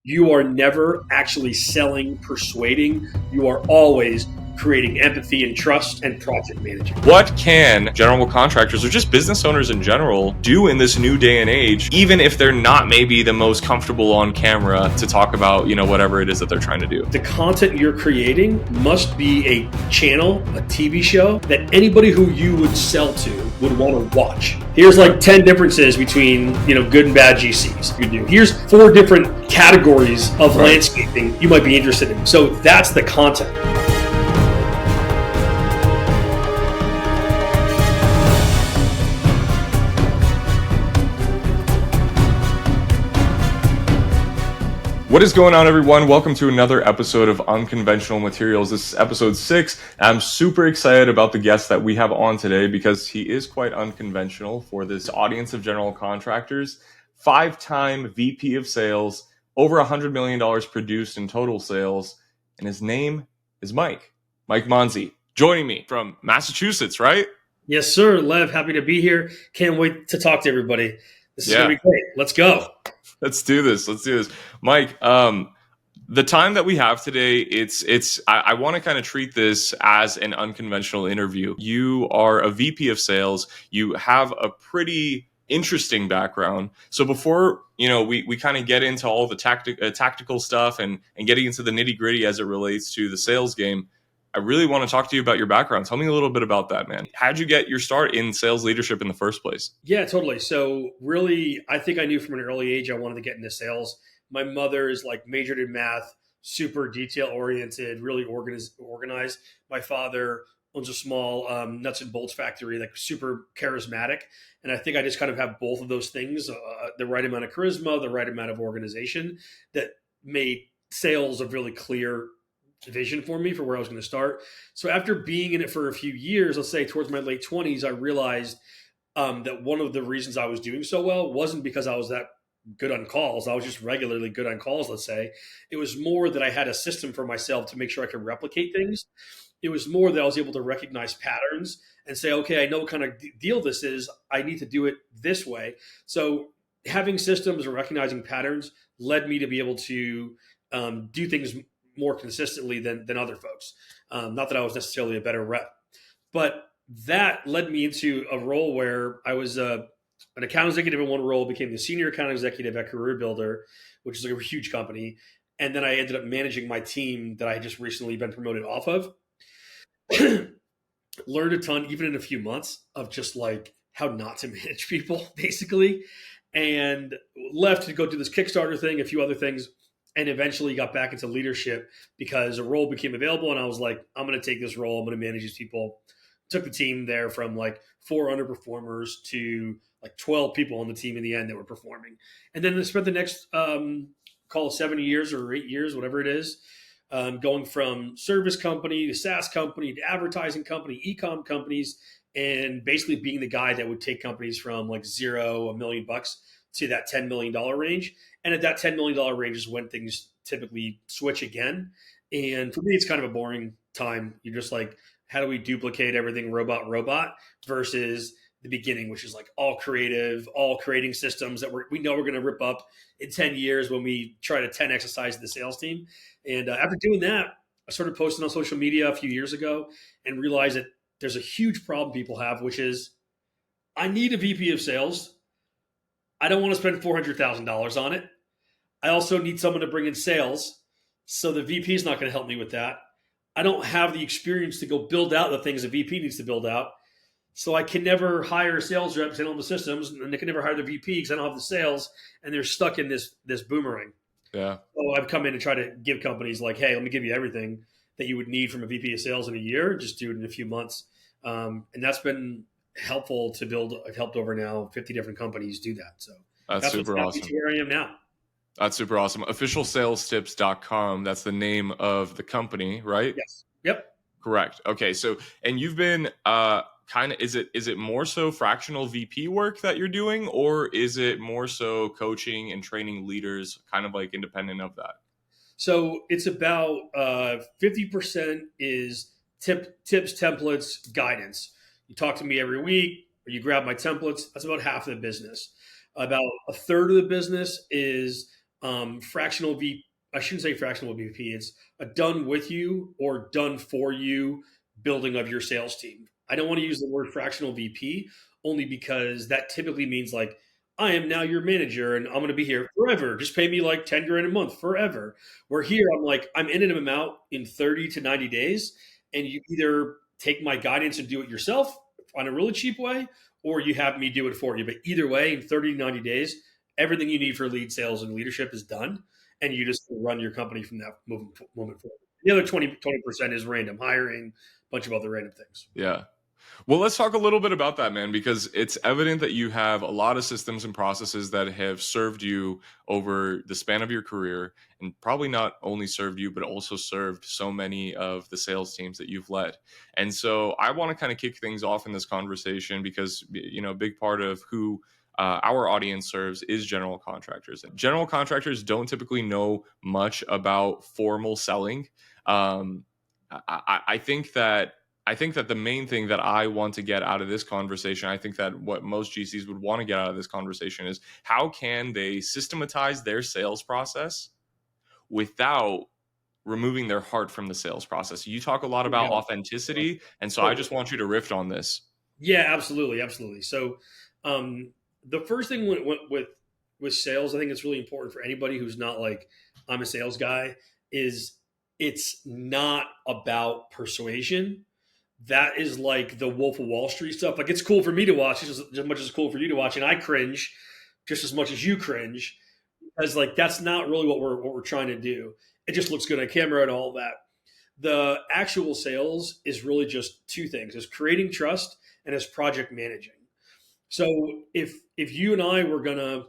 You are never actually selling, persuading. You are always creating empathy and trust and project managing. What can general contractors or just business owners in general do in this new day and age, even if they're not maybe the most comfortable on camera to talk about, whatever it is that they're trying to do? The content you're creating must be a channel, a TV show that anybody who you would sell to would want to watch. Here's like 10 differences between, good and bad GCs you do. Here's 4 different categories of landscaping you might be interested in. So that's the content. What is going on, everyone? Welcome to another episode of Unconventional Materials. This is episode 6. I'm super excited about the guest that we have on today because he is quite unconventional for this audience of general contractors. 5-time VP of sales, over $100 million produced in total sales, and his name is Mike Manzi, joining me from Massachusetts, right? Yes, sir. Lev, happy to be here. Can't wait to talk to everybody. This is going to be great. Let's go. Let's do this. Mike, the time that we have today, I want to kind of treat this as an unconventional interview. You are a VP of sales. You have a pretty interesting background. So before, we kind of get into all the tactical stuff and getting into the nitty gritty as it relates to the sales game, I really want to talk to you about your background. Tell me a little bit about that, man. How'd you get your start in sales leadership in the first place? Yeah, totally. So really, I think I knew from an early age I wanted to get into sales. My mother is majored in math, super detail oriented, really organized. My father owns a small nuts and bolts factory, super charismatic. And I think I just kind of have both of those things, the right amount of charisma, the right amount of organization that made sales a really clear vision for me for where I was going to start. So after being in it for a few years, let's say towards my late 20s, I realized that one of the reasons I was doing so well wasn't because I was that good on calls. I was just regularly good on calls, let's say. It was more that I had a system for myself to make sure I could replicate things. It was more that I was able to recognize patterns and say, okay, I know what kind of deal this is. I need to do it this way. So having systems and recognizing patterns led me to be able to do things more consistently than other folks. Not that I was necessarily a better rep, but that led me into a role where I was an account executive in one role, became the senior account executive at Career Builder, which is a huge company. And then I ended up managing my team that I had just recently been promoted off of. Learned a ton, even in a few months, of just how not to manage people, basically. And left to go do this Kickstarter thing, a few other things, and eventually got back into leadership because a role became available. And I was like, I'm going to take this role. I'm going to manage these people. Took the team there from 4 underperformers to 12 people on the team in the end that were performing. And then I spent the next, call it 7 years or 8 years, whatever it is, going from service company to SaaS company to advertising company, e-com companies, and basically being the guy that would take companies from $0, $1 million to that $10 million range. And at that $10 million range is when things typically switch again. And for me, it's kind of a boring time. You're just how do we duplicate everything robot versus the beginning, which is all creative, all creating systems that we know we're going to rip up in 10 years when we try to 10 exercise the sales team. And after doing that, I started posting on social media a few years ago and realized that there's a huge problem people have, which is I need a VP of sales. I don't want to spend $400,000 on it. I also need someone to bring in sales. So the VP is not going to help me with that. I don't have the experience to go build out the things a VP needs to build out. So I can never hire sales reps in on the systems, and they can never hire the VP because I don't have the sales, and they're stuck in this boomerang. Yeah. So I've come in and try to give companies hey, let me give you everything that you would need from a VP of sales in a year. Just do it in a few months. And that's been helpful to build. I've helped over now 50 different companies do that. So that's super awesome. To where I am now. That's super awesome. Officialsalestips.com. That's the name of the company, right? Yes. Yep. Correct. Okay. So, and you've been is it more so fractional VP work that you're doing, or is it more so coaching and training leaders, kind of independent of that? So it's about 50% is tips, templates, guidance. You talk to me every week, or you grab my templates. That's about half of the business. About a third of the business is fractional VP. I shouldn't say fractional VP. It's a done with you or done for you building of your sales team. I don't want to use the word fractional VP only because that typically means like I am now your manager and I'm going to be here forever. Just pay me like 10 grand a month forever. Where here I'm like I'm in and I'm out in 30 to 90 days, and you either take my guidance and do it yourself on a really cheap way, or you have me do it for you. But either way, in 30 to 90 days, everything you need for lead sales and leadership is done, and you just run your company from that moment forward. The other 20% is random hiring, a bunch of other random things. Yeah. Well, let's talk a little bit about that, man, because it's evident that you have a lot of systems and processes that have served you over the span of your career, and probably not only served you, but also served so many of the sales teams that you've led. And so I want to kind of kick things off in this conversation because, you know, a big part of who our audience serves is general contractors. General contractors don't typically know much about formal selling. I think that the main thing that I want to get out of this conversation, I think that what most GCs would want to get out of this conversation is how can they systematize their sales process without removing their heart from the sales process. You talk a lot about authenticity, and so I just want you to riff on this. Yeah, absolutely. So the first thing with sales, I think it's really important for anybody who's not like, I'm a sales guy, is it's not about persuasion. That is like the Wolf of Wall Street stuff. Like, it's cool for me to watch just as much as it's cool for you to watch, and I cringe just as much as you cringe, because like that's not really what we're trying to do. It just looks good on camera and all that. The actual sales is really just two things: is creating trust and is project managing. So if you and I were gonna,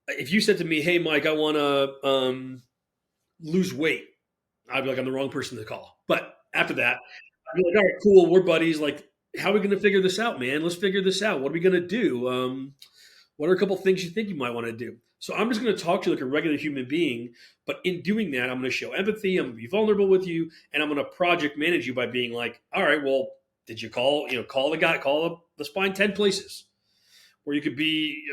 if you said to me, "Hey, Mike, I want to lose weight," I'd be like, "I'm the wrong person to call." But after that, I'd be like, "All right, cool, we're buddies. Like, how are we going to figure this out, man? Let's figure this out. What are we going to do? What are a couple things you think you might want to do?" So I'm just going to talk to you like a regular human being, but in doing that, I'm going to show empathy. I'm going to be vulnerable with you, and I'm going to project manage you by being like, "All right, well, did you call? Call the guy. Let's find 10 places where you could be.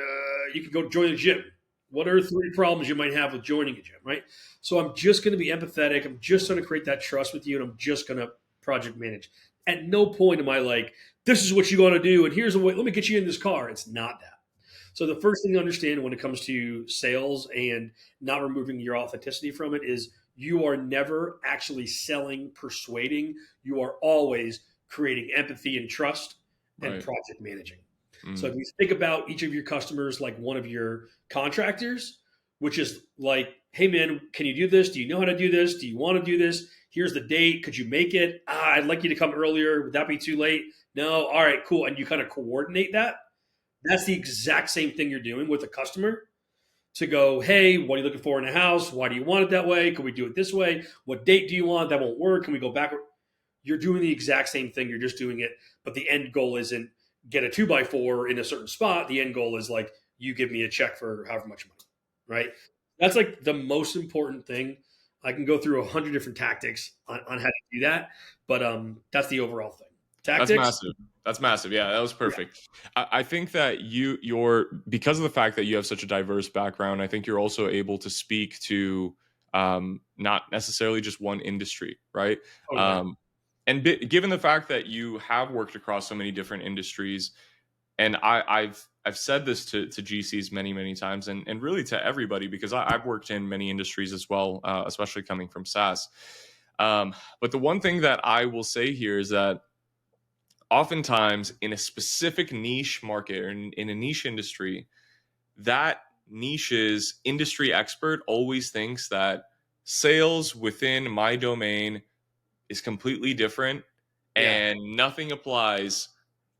You could go join a gym. What are 3 problems you might have with joining a gym, right?" So I'm just going to be empathetic. I'm just going to create that trust with you, and I'm just going to project manage. At no point am I like, "This is what you want to do, and here's the way. Let me get you in this car." It's not that. So the first thing to understand when it comes to sales and not removing your authenticity from it is you are never actually selling, persuading. You are always creating empathy and trust and Right. project managing. So if you think about each of your customers like one of your contractors, which is like, "Hey man, can you do this? Do you know how to do this? Do you want to do this? Here's the date. Could you make it? I'd like you to come earlier. Would that be too late? No. All right, cool." And you kind of coordinate that. That's the exact same thing you're doing with a customer to go, "Hey, what are you looking for in a house? Why do you want it that way? Can we do it this way? What date do you want? That won't work. Can we go backward?" You're doing the exact same thing. You're just doing it, but the end goal isn't get a 2x4 in a certain spot. The end goal is like, you give me a check for however much money, right? That's like the most important thing. I can go through 100 different tactics on how to do that, but that's the overall thing. That's Tactics. massive. That's massive. Yeah, that was perfect. Yeah. I think that you're because of the fact that you have such a diverse background, I think you're also able to speak to not necessarily just one industry, right? Okay. And given the fact that you have worked across so many different industries, and I've said this to GCs many times, and really to everybody, because I've worked in many industries as well, especially coming from SaaS. But the one thing that I will say here is that oftentimes in a specific niche market or in a niche industry, that niche's industry expert always thinks that sales within my domain is completely different, and nothing applies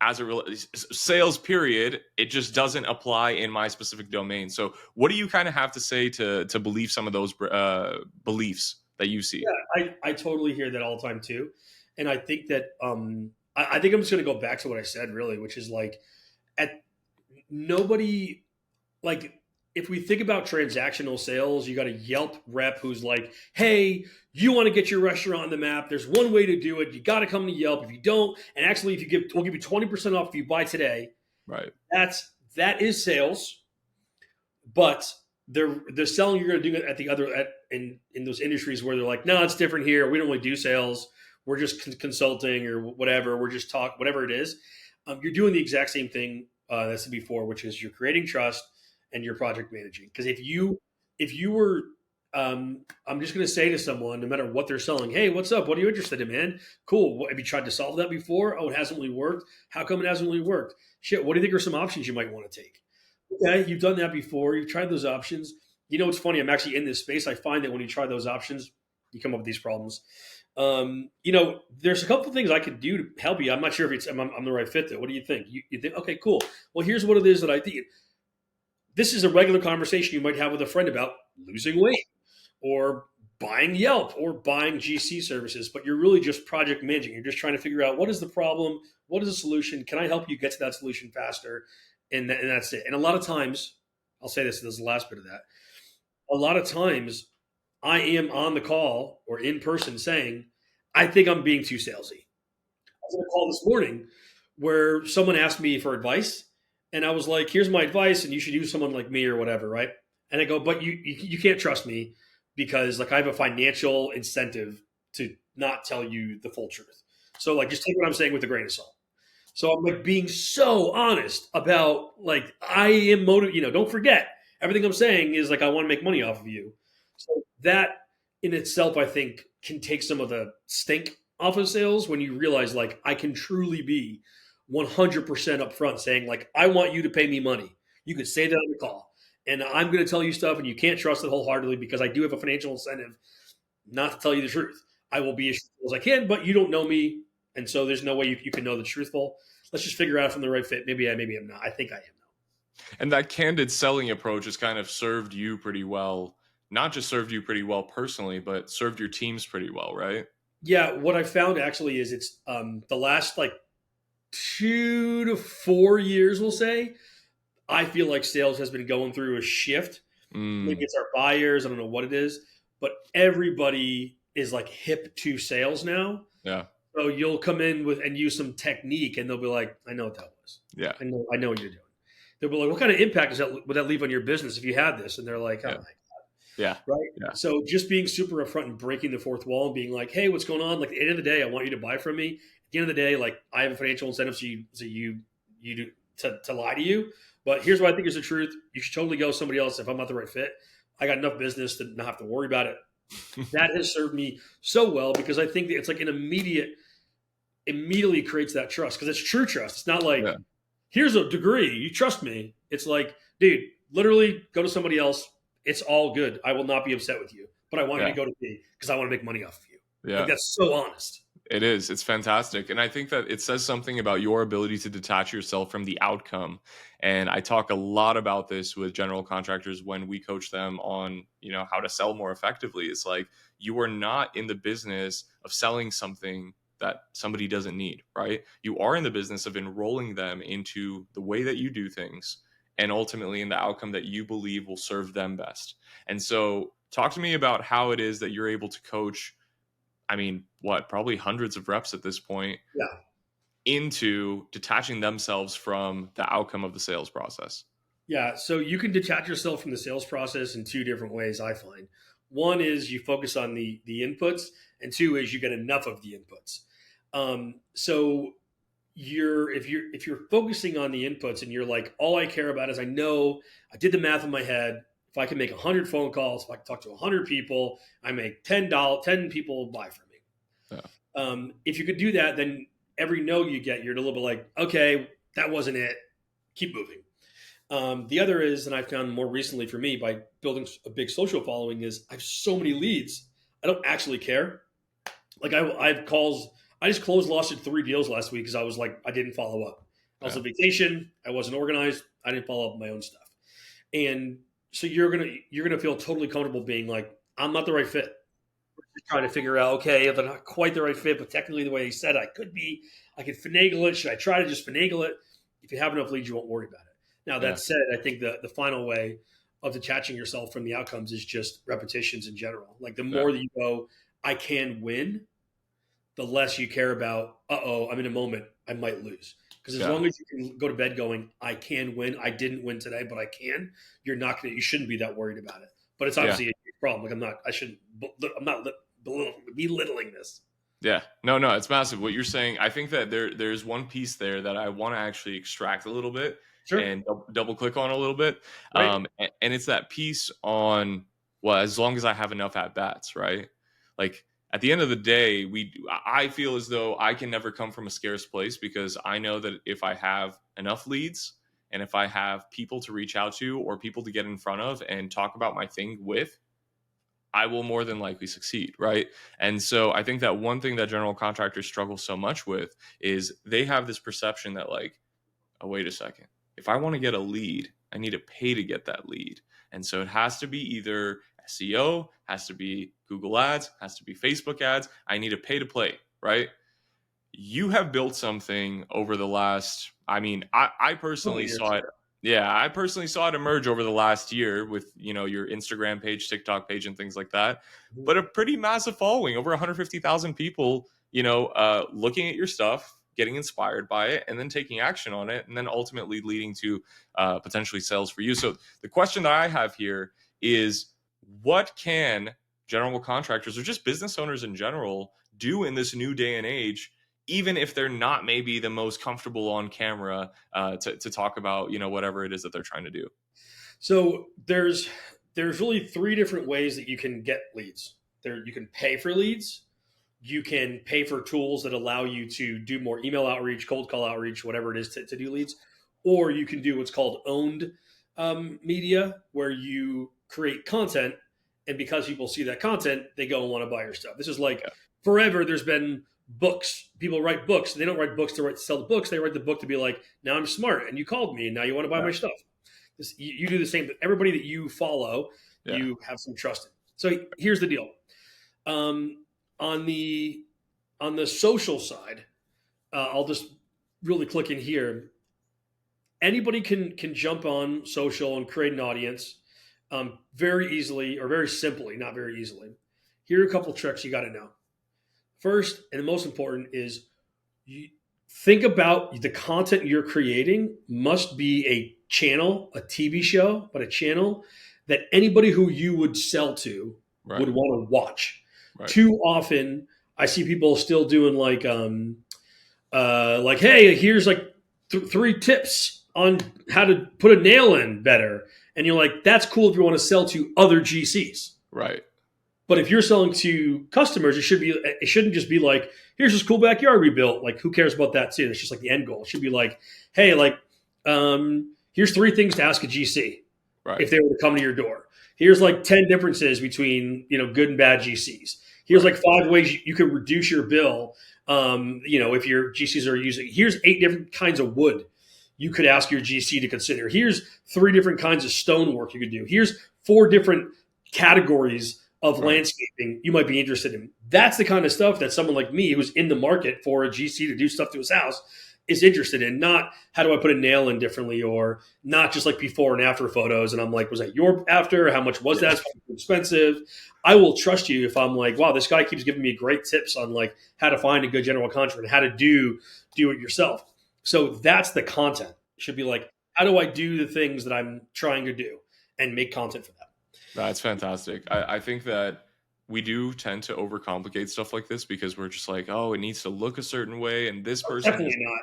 as a sales period. It just doesn't apply in my specific domain. So what do you kind of have to say to believe some of those beliefs that you see? Yeah, I totally hear that all the time too. And I think that I think I'm just going to go back to what I said really, which is like at nobody, like if we think about transactional sales, you got a Yelp rep who's like, "Hey, you want to get your restaurant on the map? There's one way to do it. You got to come to Yelp. If you don't, and actually, we'll give you 20% off if you buy today." Right. That is sales, but the selling you're going to do at the other in those industries where they're like, no, it's different here. We don't really do sales. We're just consulting or whatever. We're just whatever it is. You're doing the exact same thing that's before, which is you're creating trust and you're project managing. Because if you were I'm just going to say to someone, no matter what they're selling, hey, what's up? What are you interested in, man? Cool. Have you tried to solve that before? Oh, it hasn't really worked. How come it hasn't really worked? Shit. What do you think are some options you might want to take? Okay, you've done that before. You've tried those options. You know, it's funny. I'm actually in this space. I find that when you try those options, you come up with these problems. There's a couple of things I could do to help you. I'm not sure if I'm the right fit though. What do you think? You think, okay, cool. Well, here's what it is that I think. This is a regular conversation you might have with a friend about losing weight or buying Yelp or buying GC services, but you're really just project managing. You're just trying to figure out what is the problem, what is the solution, can I help you get to that solution faster, and that's it. And a lot of times, I'll say this is the last bit of that. A lot of times, I am on the call or in person saying, I think I'm being too salesy. I was on a call this morning where someone asked me for advice, and I was like, here's my advice, and you should use someone like me or whatever, right? And I go, but you can't trust me because like I have a financial incentive to not tell you the full truth. So like just take what I'm saying with a grain of salt. So I'm like being so honest about like I am motivated, don't forget everything I'm saying is like I want to make money off of you. So that in itself I think can take some of the stink off of sales when you realize like I can truly be 100% upfront saying like I want you to pay me money. You could say that on the call. And I'm going to tell you stuff and you can't trust it wholeheartedly because I do have a financial incentive not to tell you the truth. I will be as truthful as I can, but you don't know me. And so there's no way you can know the truthful. Let's just figure out if I'm the right fit. Maybe I'm not. I think I am now. And that candid selling approach has kind of served you pretty well. Not just served you pretty well personally, but served your teams pretty well, right? Yeah. What I found actually is it's the last like 2 to 4 years, we'll say, I feel like sales has been going through a shift. Maybe it's our buyers. I don't know what it is, but everybody is like hip to sales now. Yeah. So you'll come in with and use some technique, and they'll be like, "I know what that was. Yeah. I know what you're doing." They'll be like, "What kind of impact would that leave on your business if you had this?" And they're like, "Oh Yeah. my god, Yeah. right." Yeah. So just being super upfront and breaking the fourth wall and being like, "Hey, what's going on?" Like at the end of the day, I want you to buy from me. At the end of the day, like I have a financial incentive, so you do to lie to you. But here's what I think is the truth. You should totally go with somebody else if I'm not the right fit. I got enough business to not have to worry about it. That has served me so well because I think that it's like an immediately creates that trust because it's true trust. It's not like, Yeah. here's a degree, you trust me. It's like, dude, literally go to somebody else. It's all good. I will not be upset with you, but I want you to go to me because I want to make money off of you. Yeah. Like, that's so honest. It is. It's fantastic. And I think that it says something about your ability to detach yourself from the outcome. And I talk a lot about this with general contractors when we coach them on, how to sell more effectively. It's like you are not in the business of selling something that somebody doesn't need, right? You are in the business of enrolling them into the way that you do things and ultimately in the outcome that you believe will serve them best. And so talk to me about how it is that you're able to coach probably hundreds of reps at this point into detaching themselves from the outcome of the sales process. Yeah. So you can detach yourself from the sales process in two different ways, I find. One is you focus on the inputs, and two is you get enough of the inputs. So if you're focusing on the inputs and you're like, all I care about is I know I did the math in my head. If I can make 100 phone calls, if I can talk to 100 people, I make $10 people buy from me. Yeah. If you could do that, then every no you get, you're a little bit like, okay, that wasn't it. Keep moving. The other is, and I've found more recently for me by building a big social following, is I have so many leads. I don't actually care. Like I have calls. I just lost 3 deals last week because I was like, I didn't follow up. I was on vacation. I wasn't organized. I didn't follow up on my own stuff. And so you're gonna feel totally comfortable being like, I'm not the right fit. Just trying to figure out, okay, if I'm not quite the right fit, but technically the way he said I could be, I could finagle it. Should I try to just finagle it? If you have enough leads, you won't worry about it. Now that said, I think the final way of detaching yourself from the outcomes is just repetitions in general. Like the more that you go, I can win, the less you care about, I'm in a moment, I might lose. Because as Yeah. long as you can go to bed going, I can win. I didn't win today, but I can. You shouldn't be that worried about it. But it's Yeah. obviously a huge problem. Like I'm not belittling this. Yeah, no, it's massive. What you're saying, I think that there's one piece there that I want to actually extract a little bit Sure. and double click on a little bit, Right. and it's that piece on, well, as long as I have enough at bats, right? Like at the end of the day, I feel as though I can never come from a scarce place, because I know that if I have enough leads and if I have people to reach out to or people to get in front of and talk about my thing with, I will more than likely succeed, right? And so I think that one thing that general contractors struggle so much with is they have this perception that, like, oh, wait a second, if I want to get a lead, I need to pay to get that lead. And so it has to be either SEO, has to be Google ads, has to be Facebook ads. I need to pay to play, right? You have built something over the last, I Couple personally saw years. it. Yeah, I personally saw it emerge over the last year with, your Instagram page, TikTok page, and things like that. Mhm. But a pretty massive following, over 150,000 people, looking at your stuff, getting inspired by it, and then taking action on it, and then ultimately leading to potentially sales for you. So the question that I have here is, what can general contractors or just business owners in general do in this new day and age, even if they're not maybe the most comfortable on camera, to talk about, whatever it is that they're trying to do? So there's really three different ways that you can get leads. You can pay for leads. You can pay for tools that allow you to do more email outreach, cold call outreach, whatever it is to do leads. Or you can do what's called owned media, where you create content, and because people see that content, they go and want to buy your stuff. This is like Yeah. forever. There's been books. People write books. They don't write books to sell the books. They write the book to be like, now I'm smart, and you called me, and now you want to buy Yeah. my stuff. You do the same. Everybody that you follow, Yeah. you have some trust in. So here's the deal. Um, on the social side, I'll just really click in here. Anybody can jump on social and create an audience very easily, or very simply, not very easily. Here are a couple tricks you got to know. First, and the most important is, you think about the content you're creating must be a channel, a TV show, but a channel that anybody who you would sell to would Right. want to watch. Right. Too often, I see people still doing like, hey, here's like three tips on how to put a nail in better, and you're like, that's cool if you want to sell to other GCs. Right. But if you're selling to customers, it shouldn't just be like, here's this cool backyard we built. Like, who cares about that too? It's just like the end goal. It should be like, hey, like, here's three things to ask a GC Right. if they were to come to your door. Here's like 10 differences between, good and bad GCs. Here's Right. like 5 ways you can reduce your bill. If your GCs are using, here's 8 different kinds of wood you could ask your GC to consider. Here's 3 different kinds of stonework you could do. Here's 4 different categories of Right. landscaping you might be interested in. That's the kind of stuff that someone like me, who's in the market for a GC to do stuff to his house, is interested in. Not how do I put a nail in differently, or not just like before and after photos. And I'm like, was that your after? How much was Yeah. that? It's expensive. I will trust you if I'm like, wow, this guy keeps giving me great tips on like how to find a good general contractor and how to do it yourself. So that's the content. It should be like, how do I do the things that I'm trying to do, and make content for that. That's fantastic. I think that we do tend to overcomplicate stuff like this, because we're just like, oh, it needs to look a certain way, and this person Definitely is, not.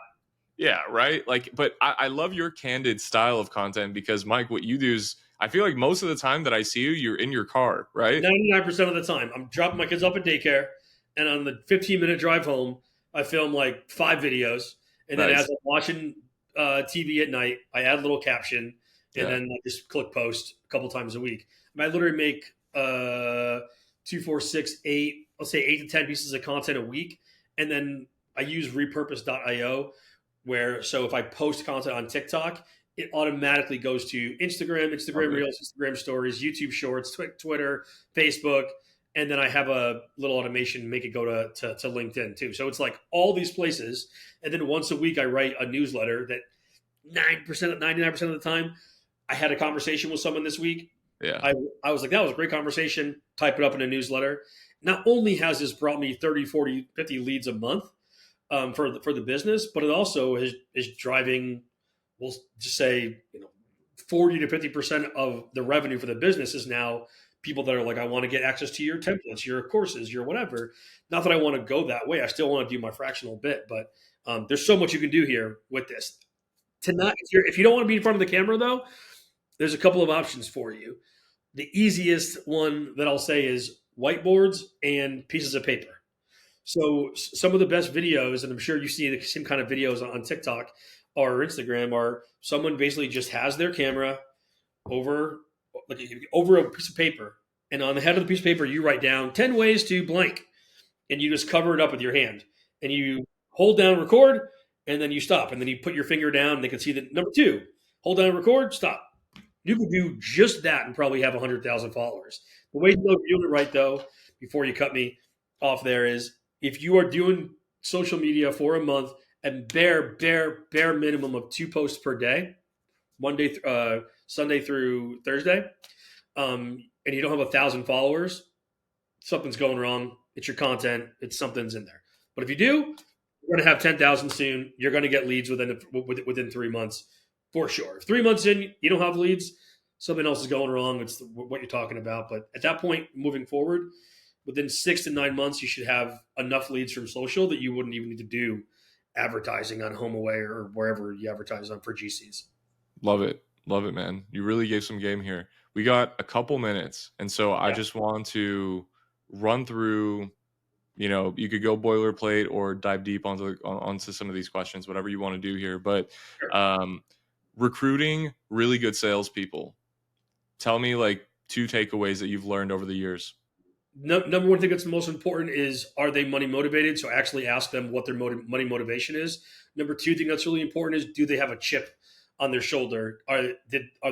yeah, right. Like, but I love your candid style of content, because Mike, what you do is, I feel like most of the time that I see you, you're in your car, right? 99% of the time, I'm dropping my kids off at daycare, and on the 15-minute drive home, I film like 5 videos, and then as Nice. I'm watching TV at night, I add a little caption, and Yeah. then I just click post a couple times a week. I literally make 2, 4, 6, 8, let's say 8 to 10 pieces of content a week, and then I use repurpose.io, where so if I post content on TikTok, it automatically goes to Instagram, Love it. Reels, Instagram Stories, YouTube Shorts, Twitter, Facebook, and then I have a little automation make it go to LinkedIn too. So it's like all these places, and then once a week I write a newsletter that 99% of the time, I had a conversation with someone this week. Yeah. I was like, that was a great conversation. Type it up in a newsletter. Not only has this brought me 30, 40, 50 leads a month, for the business, but it also is driving, we'll just say, 40 to 50% of the revenue for the business is now people that are like, I want to get access to your templates, your courses, your whatever. Not that I want to go that way. I still want to do my fractional bit, but there's so much you can do here with this. If you don't want to be in front of the camera, though, there's a couple of options for you. The easiest one that I'll say is whiteboards and pieces of paper. So some of the best videos, and I'm sure you see the same kind of videos on TikTok or Instagram, are someone basically just has their camera over over a piece of paper, and on the head of the piece of paper you write down 10 ways to blank, and you just cover it up with your hand, and you hold down record, and then you stop, and then you put your finger down, and they can see that number 2, hold down record, stop. You could do just that and probably have 100,000 followers. The way to know if you're doing it right, though, before you cut me off there, is if you are doing social media for a month and bare minimum of 2 posts per day, Monday, Sunday through Thursday, and you don't have 1,000 followers, something's going wrong. It's your content. It's something's in there. But if you do, you're going to have 10,000 soon. You're going to get leads within 3 months for sure. If 3 months in, you don't have leads, something else is going wrong. It's what you're talking about. But at that point, moving forward, within 6 to 9 months, you should have enough leads from social that you wouldn't even need to do advertising on HomeAway or wherever you advertise on for GCs. Love it. Love it, man. You really gave some game here. We got a couple minutes. And so I just want to run through, you could go boilerplate or dive deep onto some of these questions, whatever you want to do here. But recruiting really good salespeople. Tell me like 2 takeaways that you've learned over the years. Number one thing that's the most important is, are they money motivated? So actually ask them what their money motivation is. Number 2 thing that's really important is, do they have a chip on their shoulder? Are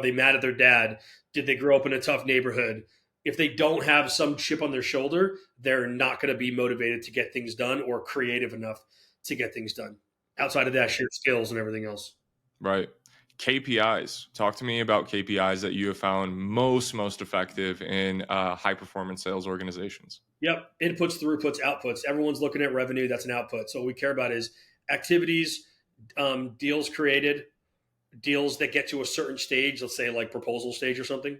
they mad at their dad? Did they grow up in a tough neighborhood? If they don't have some chip on their shoulder, they're not going to be motivated to get things done or creative enough to get things done. Outside of that, shared skills and everything else. Right. KPIs. Talk to me about KPIs that you have found most effective in high performance sales organizations. Yep. Inputs, throughputs, outputs. Everyone's looking at revenue. That's an output. So what we care about is activities, deals created, deals that get to a certain stage, let's say like proposal stage or something,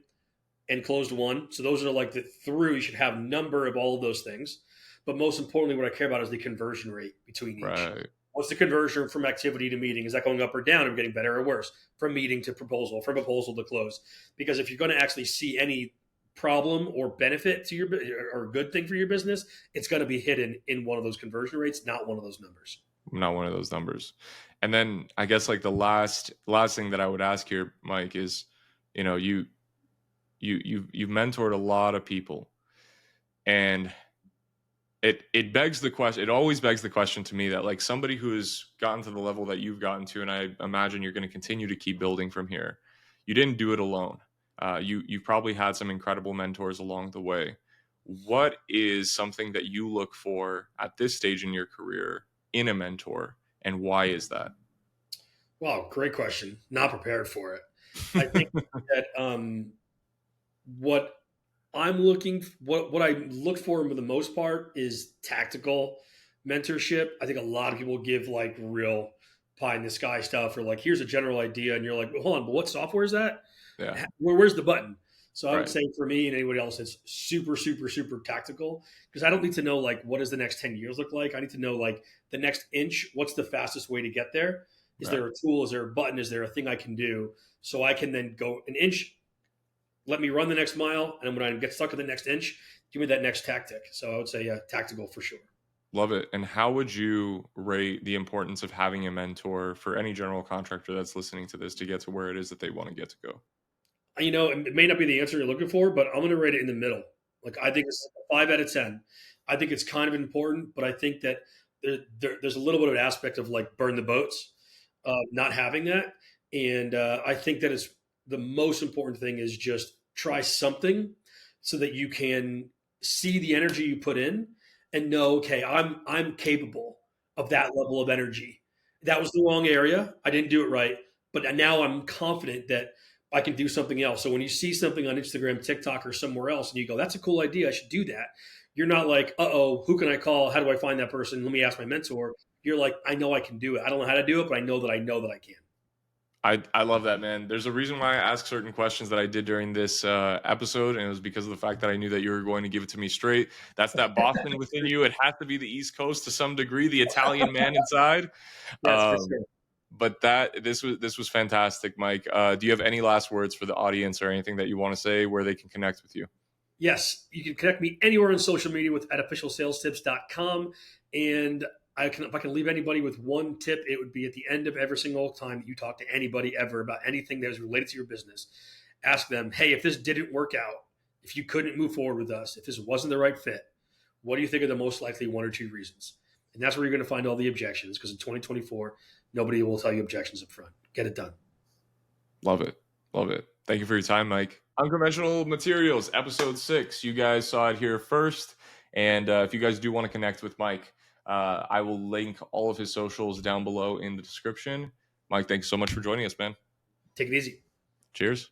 and closed won. So those are like the through. You should have number of all of those things. But most importantly, what I care about is the conversion rate between each. Right. What's the conversion from activity to meeting? Is that going up or down? Or getting better or worse? From meeting to proposal, from proposal to close? Because if you're going to actually see any problem or benefit to your or good thing for your business, it's going to be hidden in one of those conversion rates, not one of those numbers. Not one of those numbers. And then I guess like the last thing that I would ask here, Mike, is, you've mentored a lot of people, and it begs the question. It always begs the question to me that like somebody who has gotten to the level that you've gotten to, and I imagine you're going to continue to keep building from here, you didn't do it alone. You probably had some incredible mentors along the way. What is something that you look for at this stage in your career in a mentor, and why is that? Wow, great question. Not prepared for it. I think that what I look for for the most part is tactical mentorship. I think a lot of people give like real pie in the sky stuff, or like, here's a general idea, and you're like, well, hold on, but what software is that? Yeah. Where's the button? So I would Right. say for me and anybody else, it's super, super, super tactical, because I don't need to know like what does the next 10 years look like. I need to know like the next inch, what's the fastest way to get there? Is Right. there a tool? Is there a button? Is there a thing I can do? So I can then go an inch, let me run the next mile, and when I get stuck at the next inch, give me that next tactic. So I would say, yeah, tactical for sure. Love it. And how would you rate the importance of having a mentor for any general contractor that's listening to this to get to where it is that they want to get to go? It may not be the answer you're looking for, but I'm going to rate it in the middle. Like, I think it's a 5 out of 10. I think it's kind of important, but I think that there's a little bit of an aspect of like burn the boats, not having that. And I think that is the most important thing is just try something so that you can see the energy you put in and know, okay, I'm capable of that level of energy. That was the wrong area. I didn't do it right, but now I'm confident that I can do something else. So when you see something on Instagram, TikTok, or somewhere else, and you go, that's a cool idea, I should do that. You're not like, uh-oh, who can I call? How do I find that person? Let me ask my mentor. you're like, I know I can do it. I don't know how to do it, but I know that I can. I love that, man. There's a reason why I asked certain questions that I did during this episode, and it was because of the fact that I knew that you were going to give it to me straight. That's that Boston within you. It has to be the East Coast to some degree, the Italian man inside. Yes, for Um, sure. but this was fantastic, Mike. Do you have any last words for the audience or anything that you want to say where they can connect with you? Yes, you can connect me anywhere on social media with at officialsalestips.com. And if I can leave anybody with one tip, it would be at the end of every single time that you talk to anybody ever about anything that is related to your business, ask them, hey, if this didn't work out, if you couldn't move forward with us, if this wasn't the right fit, what do you think are the most likely one or two reasons? And that's where you're going to find all the objections, because in 2024, nobody will tell you objections up front. Get it done. Love it. Love it. Thank you for your time, Mike. Unconventional Materials, episode 6. You guys saw it here first. And if you guys do want to connect with Mike, I will link all of his socials down below in the description. Mike, thanks so much for joining us, man. Take it easy. Cheers.